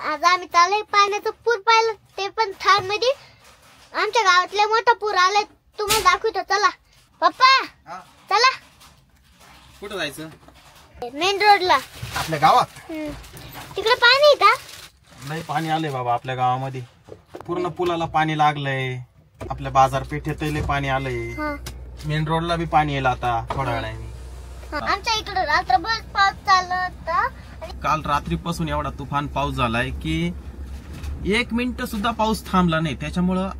आज आम्ही चाललोय पाण्याचं पूर पाहिलं, ते पण थार मध्ये. आमच्या गावातले मोठा पूर आलाय, तुम्हाला दाखवतो. चला पप्पा चला. कुठं जायचं? मेन रोडला. आपल्या गावात तिकडे पाणी आहे का? नाही, पाणी आलंय बाबा आपल्या गावामध्ये. पूर्ण पुलाला पाणी लागलंय. आपल्या बाजारपेठेतही पाणी आलंय. मेन रोडला बी पाणी येईल आता थोड्या वेळाने. आमच्या इकडे रात्रभर पाऊस चालला होता. काल रात्रीपासून एवढा तुफान पाऊस झालाय की 1 मिनिट सुद्धा पाऊस थांबला नाही. त्याच्यामुळं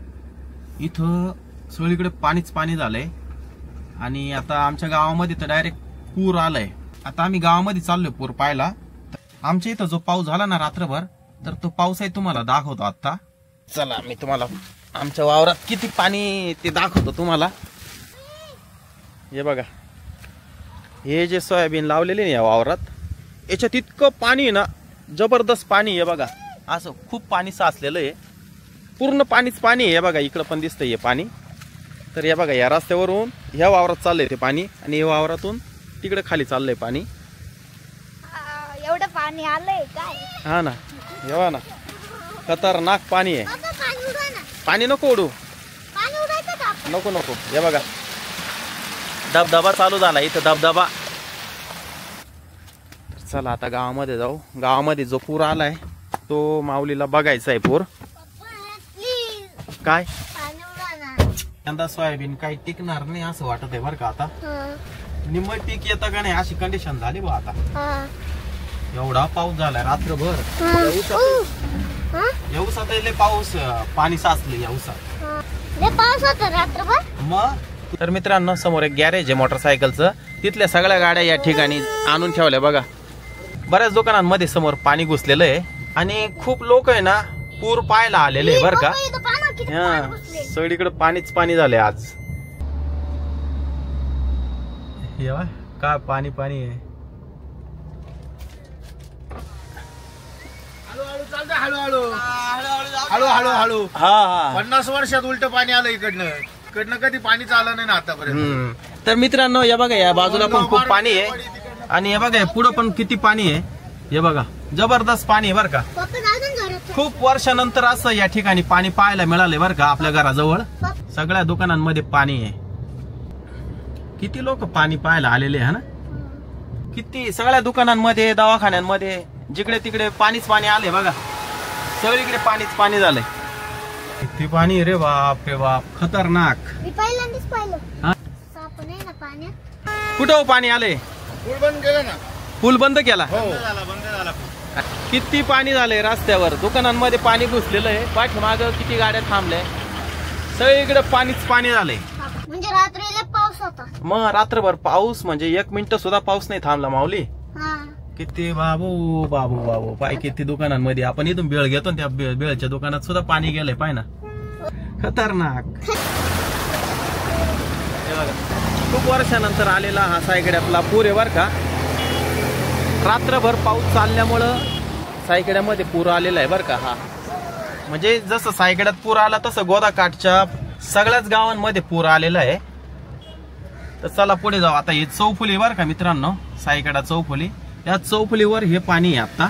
इथं सगळीकडे पाणीच पाणी झालंय. आणि आता आमच्या गावामध्ये तर डायरेक्ट पूर आलाय. आता आम्ही गावामध्ये चाललोय पूर पाहायला. आमच्या इथं जो पाऊस झाला ना रात्रभर, तर तो पाऊसही तुम्हाला दाखवतो आता. चला मी तुम्हाला आमच्या वावरात किती पाणी ते दाखवतो तुम्हाला. हे बघा, हे जे सोयाबीन लावलेले ना या वावरात, याच्यात इतकं पाणी आहे ना, जबरदस्त पाणी आहे. बघा असं खूप पाणी साचलेलं आहे. पूर्ण पाणीच पाणी आहे. हे बघा इकडं पण दिसतंय हे पाणी. तर हे बघा या रस्त्यावरून ह्या वावरात चाललंय ते पाणी, आणि या वावरातून तिकडे खाली चाललंय पाणी. एवढं पाणी आलंय काय? हा ना, एवढा ना खतरनाक पाणी आहे. पाणी नको उडू, नको नको. हे बघा धबधबा चालू झाला इथं, धबधबा. चला आता गावामध्ये जाऊ. गावामध्ये जो पूर आलाय तो माऊलीला बघायचा आहे. पूर काय यंदा सोयाबीन काही टिकणार नाही असं वाटत आहे बरं का. आता निम्म पीक येतं का नाही अशी कंडिशन झाली बा आता. एवढा पाऊस झालाय रात्रभर. येऊसात पाऊस पाणी साचले येऊसात पाऊस होता रात्रभर. मग तर मित्रांनो, समोर एक गॅरेज आहे मोटरसायकलचं. तिथल्या सगळ्या गाड्या या ठिकाणी आणून ठेवल्या. बघा बऱ्याच दुकानांमध्ये समोर पाणी घुसलेलं आहे. आणि खूप लोक आहे ना पूर पाहायला आलेले आहे बरं का. सगळीकडे पाणीच पाणी झालंय आज. काय पाणी पाणी आहे. हळूहळू हा 50 वर्षात उलट पाणी आलं इकडनं कधी पाणी आलं नाही ना आतापर्यंत. तर मित्रांनो हे बघा या बाजूला पण खूप पाणी आहे. आणि हे बघा पुढं पण किती पाणी आहे. हे बघा जबरदस्त पाणी आहे बरं का. खूप वर्षानंतर असं या ठिकाणी पाणी पाहायला मिळालंय बरं का. आपल्या घराजवळ सगळ्या दुकानांमध्ये पाणी आहे. किती लोक पाणी पाहायला आलेले आहे ना. किती सगळ्या दुकानांमध्ये, दवाखान्यांमध्ये, जिकडे तिकडे पाणीच पाणी आले बघा. सगळीकडे पाणीच पाणी झालंय. किती पाणी रे बाप रे बाप, खतरनाक. मी पहिल्यांदाच पाहिलं. साप नाही ना पाण्यात. कुठं पाणी आले? पूल बंद केलं ना. पूल बंद केला. बंद झाला. किती पाणी झालंय रस्त्यावर. दुकानांमध्ये पाणी घुसलेलं आहे. पाठीमागं किती गाड्या थांबल्या. सगळीकडे पाणीच पाणी झालंय. म्हणजे रात्रीला पाऊस होता. मग रात्रभर पाऊस म्हणजे 1 मिनिट सुद्धा पाऊस नाही थांबला माऊली. किती बाबू बाबू बाबू पाय किती दुकानांमध्ये. आपण इथून बेळ घेतो त्या बेळच्या दुकानात सुद्धा पाणी गेलंय पाय ना. खतरनाक. खूप वर्षानंतर आलेला हा सायकड्यातला पूर आहे बर का. रात्रभर पाऊस चालल्यामुळं सायकड्यामध्ये पूर आलेला आहे बर का. हा म्हणजे जसं सायकड्यात पूर आला तसं गोदाकाठच्या सगळ्याच गावांमध्ये पूर आलेला आहे. तर चला पुढे जाऊ. आता हे चौफुली बर का मित्रांनो, सायकडा चौफुली. या चौफुलीवर हे पाणी आहे आता.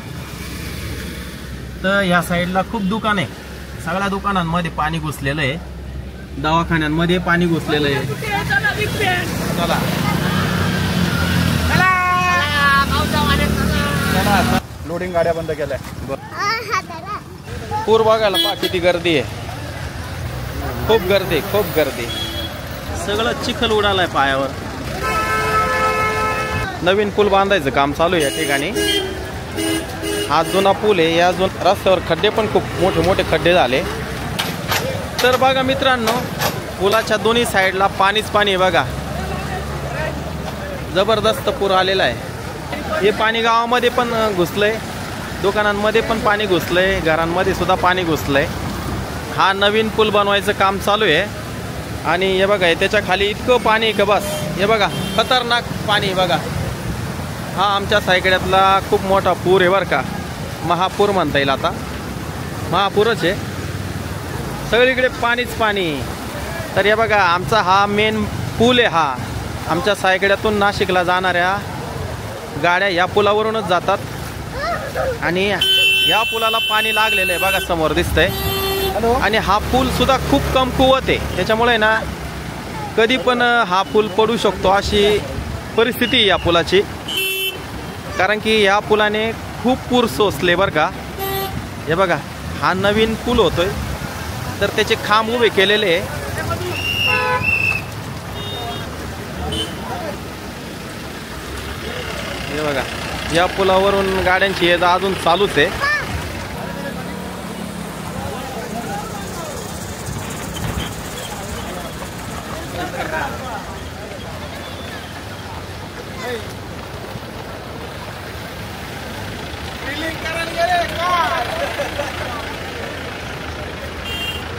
तर या साईडला खूप दुकान आहे. सगळ्या दुकानांमध्ये पाणी घुसलेलं आहे. दवाखान्यांमध्ये पाणी घुसलेलं आहे. चला लोडिंग गाड्या बंद केल्या. पूर बघायला पहा किती गर्दी आहे. खूप गर्दी, खूप गर्दी. सगळं चिखल उडालाय पायावर. नवीन पूल बांधायचं काम चालू आहे या ठिकाणी. हा जुना पूल आहे. या रस्त्यावर खड्डे पण खूप मोठे मोठे खड्डे झाले. तर बघा मित्रांनो, पुलाच्या दोन्ही साईडला पाणीच पाणी आहे बघा. जबरदस्त पूर आलेला आहे. हे पाणी गावामध्ये पण घुसलंय, दुकानांमध्ये पण पाणी घुसलंय, घरांमध्ये सुद्धा पाणी घुसलंय. हा नवीन पूल बनवायचं काम चालू आहे. आणि हे बघा त्याच्या खाली इतकं पाणी आहे का बस. हे बघा खतरनाक पाणी बघा. हा आमच्या सायकड्यातला खूप मोठा पूर आहे बरं का. महापूर म्हणता येईल आता. महापूरच आहे. सगळीकडे पाणीच पाणी. तर हे बघा आमचा हा मेन पूल आहे. हा आमच्या सायकड्यातून नाशिकला जाणाऱ्या गाड्या या पुलावरूनच जातात. आणि या पुलाला पाणी लागलेलं आहे बघा, समोर दिसतंय. आणि हा पूल सुद्धा खूप कमकुवत आहे, त्याच्यामुळे ना कधी पण हा पूल पडू शकतो अशी परिस्थिती आहे या पुलाची. कारण की या पुलाने खूप पूर सोसले बरं का. हे बघा, हा नवीन पूल होतोय तर त्याचे खांब उभे केलेले आहे. हे बघा, या पुलावरून गाड्यांची ये जा अजून चालूच आहे.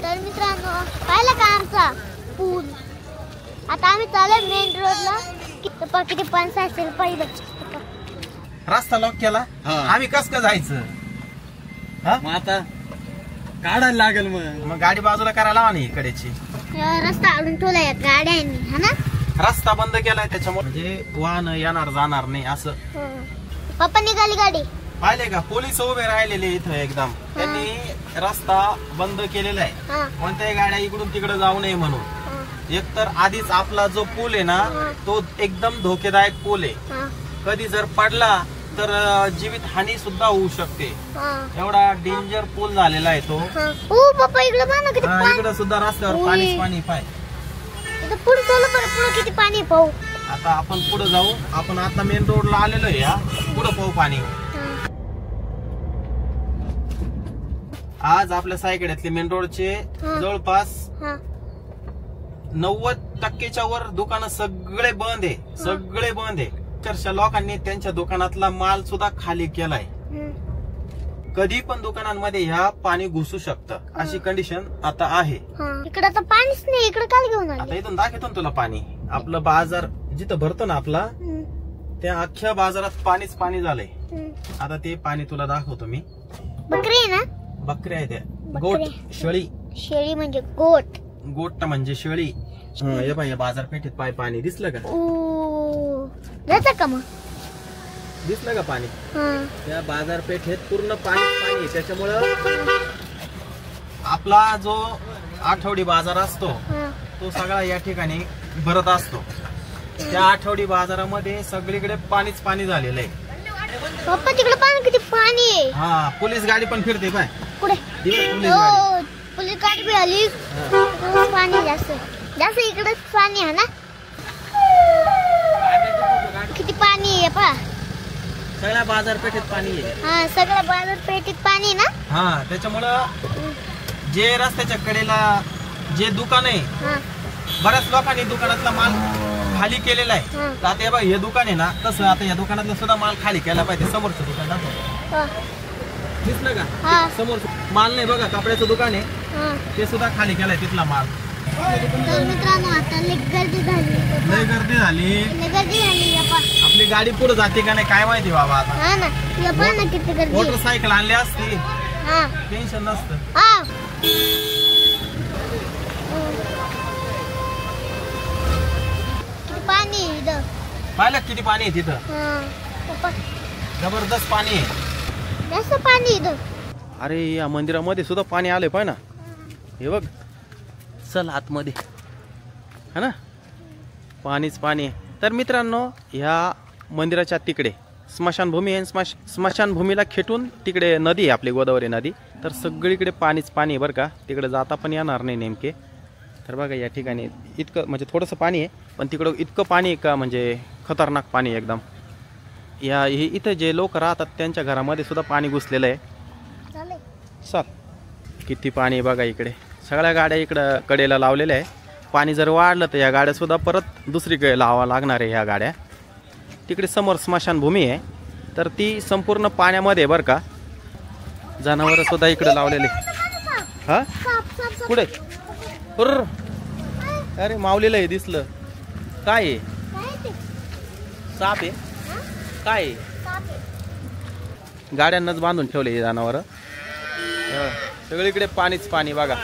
तर मित्रांनो, पाहिलं का आमचा पूल. आता आम्ही चालू मेन रोडला. किती पंच असेल पहिलं. रस्ता लॉक केला, आम्ही कस का जायचं. मग आता काढायला लागेल. मग गाडी बाजूला करायला लावा नाही इकडेची. रस्ता आडून ठेवलाय गाड्यांनी, हा ना. रस्ता बंद केलाय त्याच्यामुळे म्हणजे वाहन येणार जाणार नाही असं. पप्पा निघाली गाडी. पाहिले का, पोलीस उभे राहिलेले इथं एकदम. त्यांनी रस्ता बंद केलेला आहे, कोणत्याही गाड्या इकडून तिकडे जाऊ नये म्हणून. एकतर आधीच आपला जो पूल आहे ना तो एकदम धोकेदायक पूल आहे. कधी जर पडला तर जीवित हानी सुद्धा होऊ शकते. एवढा डेंजर पूल झालेला आहे तो. पप्पा इकडे बघ ना किती पाणी. इकडे सुद्धा रस्त्यावर पाणीच पाणी. पाय पुढे चालू कर, पुढे किती पाणी पाहू. आता आपण पुढे जाऊ. आपण आता मेन रोडला आलेलो आहे, पुढे पाहू पाणी. आज आपल्या सायकड्यातले मेन रोडचे जवळपास 90% वर दुकानं सगळे बंद आहे. सगळे बंद आहे. अक्षरशः लोकांनी त्यांच्या दुकानातला माल सुद्धा खाली केलाय. कधी पण दुकानांमध्ये ह्या पाणी घुसू शकतं अशी कंडिशन आता आहे. इकडे तर पाणीच नाही. इकडे काय घेऊन आले. आता इथून दाखवतो ना तुला पाणी. आपलं बाजार जिथं भरतो ना आपला, त्या अख्ख्या बाजारात पाणीच पाणी झालंय. आता ते पाणी तुला दाखवतो मी. बकरी आहे ना. बकरी आहे त्या. गोट, शेळी. शेळी म्हणजे गोट. गोट म्हणजे शेळी. हे बाई, बाजारपेठेत पाय पाणी दिसलं का. जायचं का मग. दिसलं का पाणी. त्या बाजारपेठेत पूर्ण पाणी पाणी. त्याच्यामुळं आपला जो आठवडी बाजार असतो तो सगळा या ठिकाणी भरत असतो. त्या आठवडी बाजारामध्ये सगळीकडे पाणीच पाणी झालेलं आहे. पप्पा तिकडे पाणी किती पाणी आहे. हा, पोलीस गाडी पण फिरते पाय. कुठे. पोलीस गाडी. पोलीस गाडी बी आली. पाणी जास्त जास्त इकडेच पाणी आहे ना. किती पाणी आहे पा. सगळ्या बाजारपेठेत पाणी आहे. हा, सगळ्या बाजारपेठेत पाणी ना. हा, त्याच्यामुळं जे रस्त्याच्या कडेला जे दुकान आहे, बऱ्याच लोकांनी दुकानातला माल खाली केलेला आहे. तर आता बघ, हे दुकान आहे ना, तसं आता या दुकानातला सुद्धा माल खाली केला पाहिजे. समोरचं दुकान दाखव. दिसलं का. समोर माल नाही बघा, कपड्याचं दुकान आहे ते सुद्धा खाली केलाय तिथला माल. तर मित्रांनो, आता लई गर्दी झाली. लई गर्दी झाली. लई गर्दी झाली. आपली गाडी पुढे जाते का नाही काय माहिती बाबा. आता हा ना, ना किती गर्दी. मोटरसायकल आणली असती टेन्शन नसतं. किती पाणी इथं. पाहिलं किती पाणी आहे तिथं. जबरदस्त पाणी आहे. जास्त पाणी इथं. अरे, या मंदिरामध्ये सुद्धा पाणी आले पाय ना. हे बघ, चल आतमध्ये. है ना, पाणीच पाणी. तर मित्रांनो, ह्या मंदिराच्या तिकडे स्मशानभूमी आहे. स्मशानभूमीला खेटून तिकडे नदी आहे आपली, गोदावरी नदी. तर सगळीकडे पाणीच पाणी बरं का. तिकडे जाता पण येणार नाही नेमके. तर बघा, या ठिकाणी इतकं म्हणजे थोडंसं पाणी आहे, पण तिकडं इतकं पाणी आहे का म्हणजे खतरनाक पाणी एकदम. या इथं जे लोक राहतात त्यांच्या घरामध्ये सुद्धा पाणी घुसलेलं आहे. चल, किती पाणी बघा इकडे. सगळ्या गाड्या इकडं कडेला लावलेल्या आहे. पाणी जर वाढलं तर या गाड्या सुद्धा परत दुसरीकडे लावा लागणार आहे. ह्या गाड्या तिकडे समोर स्मशानभूमी आहे, तर ती संपूर्ण पाण्यामध्ये बरं का. जनावर सुद्धा इकडे लावलेले. हा, कुठे. अरे, मावलेलं आहे दिसलं. काय आहे. साप आहे. काय आहे. गाड्यांनाच बांधून ठेवले जनावर. सगळीकडे पाणीच पाणी बघा.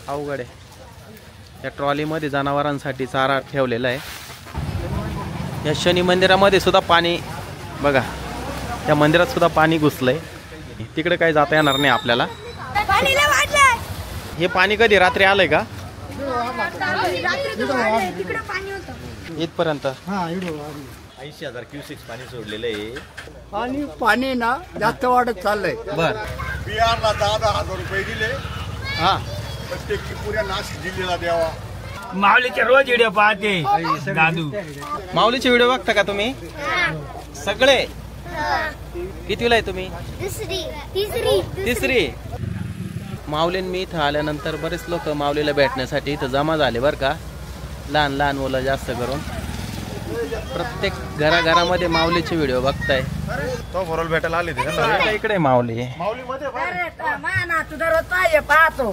अवघड आहे. या ट्रॉलीमध्ये जनावरांसाठी चारा ठेवलेला आहे. या शनी मंदिरामध्ये सुद्धा पाणी बघा. त्या मंदिरात सुद्धा पाणी घुसलंय. तिकडे काही जाता येणार नाही आपल्याला. हे पाणी कधी रात्री आलंय का इथपर्यंत? 80,000 क्युसेक्स पाणी सोडलेलं आहे आणि पाणी ना जास्त वाढत चाललंय. बर. बिहारला 10,000 रुपये दिले हा. प्रत्येक पुऱ्या नाशिक जिल्ह्याला द्यावा. माऊलीचे रोज व्हिडिओ पाहते दादू. माऊलीचे व्हिडिओ बघता का तुम्ही सगळे? कितवीला आहे तुम्ही? तिसरी. माऊलीन मी इथं आल्यानंतर बरेच लोक माऊलीला भेटण्यासाठी इथं जमा झाले बर का. लहान लहान मुलं जास्त करून. प्रत्येक घराघरामध्ये माऊलीचे व्हिडिओ बघताय. तो फरोल भेटायला आले ते इकडे माऊली. तुझा रोज पाहिजे पाहतो.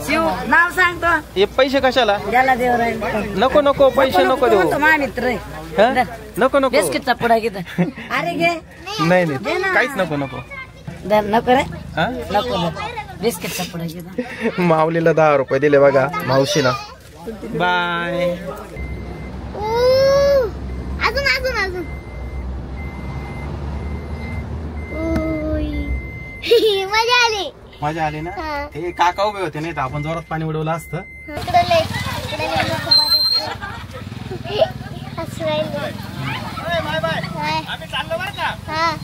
शिव नाव सांगतो. हे पैसे कशाला? याला देव राहील. नको नको पैसे नको देऊ. मा मित्र आहे. हा? नको नको. बिस्किटचा पुडा घेत. अरे घे. नाही नाही काहीच नको नको. नको रे. हा? नको बिस्किटचा पुडा घेत. माऊलीला 10 रुपये दिले बघा मावशीला. बाय. अजून अजून अजून. मजा आली. मजा आली ना. हा. हे काका उभे होते नाही तर आपण जोरात पाणी उडवलं असतं. इकडे लय लोकं हसू राहिले. आम्ही चाललो बरं का. हा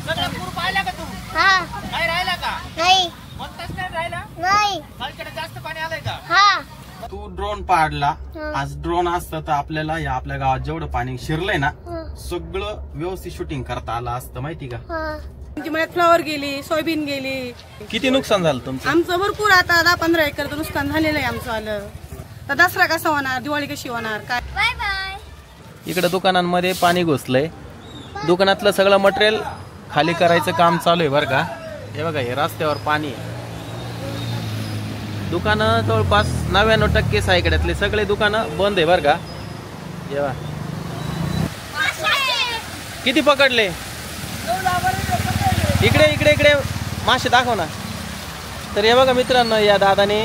सगळं पूर पाहिला का तू? हा नाही राहिला का? नाही कोणताच नाही राहिला. नाही. खालकडे जास्त पाणी आलंय का? हा तू ड्रोन पाडला. हा. आज ड्रोन असतं तर आपल्याला या आपल्या गावात जेवढं पाणी शिरलंय ना हा. सगळं व्यवस्थित शूटिंग करता आलं असतं माहिती का. हा. मला फ्लॉवर गेली, सोयाबीन गेली. किती नुकसान झालं तुमचं? आमचं भरपूर आता 10-15 एकरचं नुकसान झालेलं आहे आमचं आलं. तर दसरा कसा होणार, दिवाळी कशी होणार काय? Bye bye. इकडे दुकानांमध्ये पाणी घुसलंय. दुकानातलं सगळं मटेरियल खाली करायचं काम चालू आहे बरं का. हे बघा हे रस्त्यावर पाणी आहे. दुकानं जवळपास 99% सायकड्यातले सगळे दुकानं बंद आहे बरं का. जेव्हा किती पकडले? इकडे इकडे इकडे मासे दाखव ना. तर हे बघा मित्रांनो या दादाने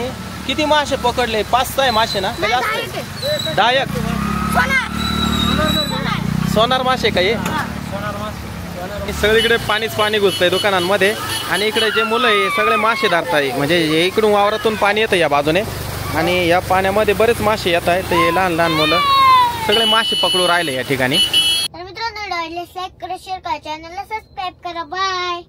किती मासे पकडले? 5-6 आहे मासे ना? जास्त 10. सोनार मासे का हे? सगळीकडे पाणीच पाणी घुसतंय दुकानांमध्ये. आणि इकडे जे मुलं आहे सगळे मासे धरताय. म्हणजे इकडून वावरातून पाणी येतं या बाजूने आणि या पाण्यामध्ये बरेच मासे येत आहेत. हे लहान लहान मुलं सगळे मासे पकडू राहिले या ठिकाणी. तर मित्रांनो व्हिडिओ लाईक करा, शेअर करा, चॅनलला सबस्क्राईब करा. बाय.